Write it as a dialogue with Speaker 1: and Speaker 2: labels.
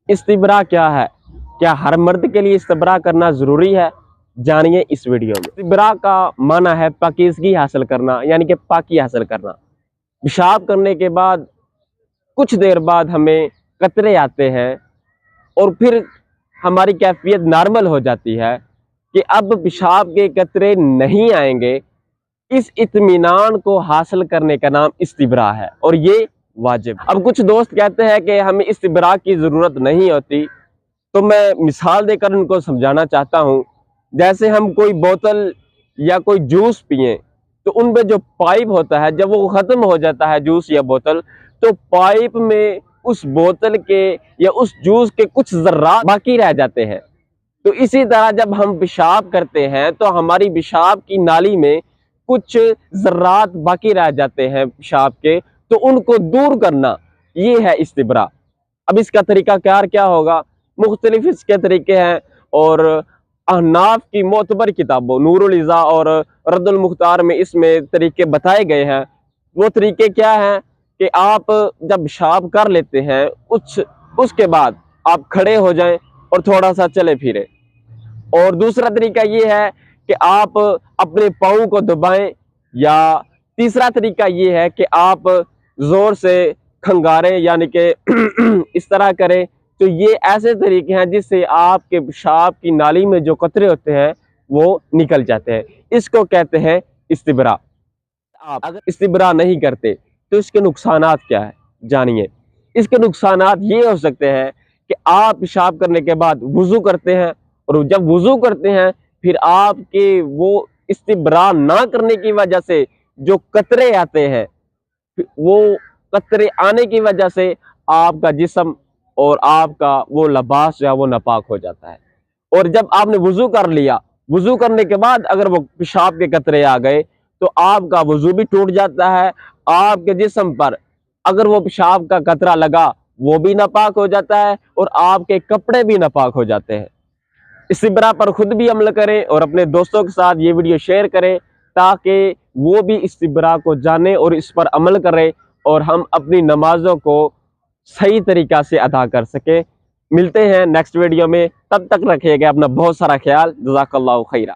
Speaker 1: इस्तिब्रा क्या है? क्या हर मर्द के लिए इस्तिब्रा करना ज़रूरी है? जानिए इस वीडियो में। इस्तिब्रा का माना है पाकीज़गी हासिल करना, यानी कि पाकी हासिल करना। पेशाब करने के बाद कुछ देर बाद हमें कतरे आते हैं और फिर हमारी कैफियत नॉर्मल हो जाती है कि अब पेशाब के कतरे नहीं आएंगे। इस इत्मीनान को हासिल करने का नाम इस्तिब्रा है और ये वाजिब। अब कुछ दोस्त कहते हैं कि हमें इस्तिब्रा की ज़रूरत नहीं होती, तो मैं मिसाल देकर उनको समझाना चाहता हूँ। जैसे हम कोई बोतल या कोई जूस पिए तो उनमें जो पाइप होता है, जब वो ख़त्म हो जाता है जूस या बोतल, तो पाइप में उस बोतल के या उस जूस के कुछ ज़र्रात बाकी रह जाते हैं। तो इसी तरह जब हम पेशाब करते हैं तो हमारी पेशाब की नाली में कुछ ज़र्रात बाकी रह जाते हैं पेशाब के, तो उनको दूर करना ये है इस्तिब्रा। अब इसका तरीक़ाकार क्या होगा? मुख्तलिफ इसके तरीके हैं और अहनाफ की मोतबर किताबों नूरुल इज़ा और रद्दुल मुख्तार में इसमें तरीके बताए गए हैं। वो तरीके क्या हैं कि आप जब पेशाब कर लेते हैं उसके बाद आप खड़े हो जाएं और थोड़ा सा चले फिरें। और दूसरा तरीका ये है कि आप अपने पाँव को दबाएं, या तीसरा तरीका ये है कि आप ज़ोर से खंगारें, यानी कि इस तरह करें। तो ये ऐसे तरीके हैं जिससे आपके पेशाब की नाली में जो कतरे होते हैं वो निकल जाते हैं। इसको कहते हैं इस्तिब्रा। आप अगर इस्तिब्रा नहीं करते तो इसके नुकसानात क्या है, जानिए। इसके नुकसानात ये हो सकते हैं कि आप पेशाब करने के बाद वुज़ू करते हैं, और जब वुज़ू करते हैं फिर आपके वो इस्तिब्रा ना करने की वजह से जो कतरे आते हैं, वो कतरे आने की वजह से आपका जिस्म और आपका वो लिबास जो है वो नापाक हो जाता है। और जब आपने वुज़ू कर लिया, वुज़ू करने के बाद अगर वो पेशाब के कतरे आ गए तो आपका वुज़ू भी टूट जाता है। आपके जिस्म पर अगर वो पेशाब का कतरा लगा वो भी नापाक हो जाता है और आपके कपड़े भी नापाक हो जाते हैं। इस्तिब्रा पर खुद भी अमल करें और अपने दोस्तों के साथ ये वीडियो शेयर करें ताकि वो भी इस्तिब्रा को जाने और इस पर अमल करें और हम अपनी नमाज़ों को सही तरीक़ा से अदा कर सकें। मिलते हैं नेक्स्ट वीडियो में, तब तक रखिएगा अपना बहुत सारा ख्याल। जज़ाकल्लाहु खैरा।